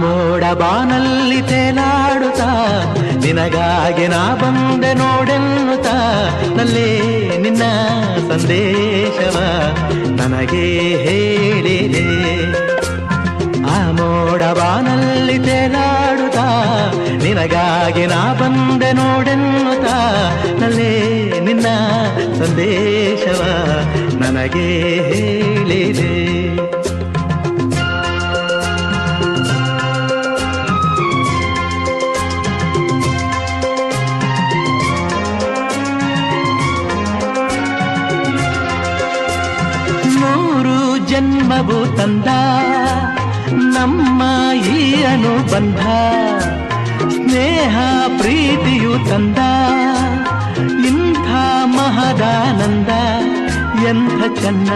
ಮೋಡ ಬಾನಲ್ಲಿ ತೇಲಾಡುತ್ತಾ ನಿನಗಾಗಿ ನಾ ಬಂದೆ ನೋಡೆನ್ನುತ್ತಾ ನಲ್ಲೇ ನಿನ್ನ ಸಂದೇಶವ ನನಗೆ ಹೇಳಿದೆ. ಆ ಮೋಡ ಬಾನಲ್ಲಿ ತೇಲಾಡುತ್ತಾ ನಿನಗಾಗಿ ನಾ ಬಂದೆ ನೋಡೆನ್ನುತ್ತಾ ನಲ್ಲೇ ನಿನ್ನ ಸಂದೇಶವ ನನಗೆ ಹೇಳಿದೆ. ಜನ್ಮವು ತಂದ ನಮ್ಮ ಈ ಅನುಬಂಧ, ಸ್ನೇಹ ಪ್ರೀತಿಯು ತಂದ ಇಂಥ ಮಹದಾನಂದ, ಎಂಥ ಚೆನ್ನ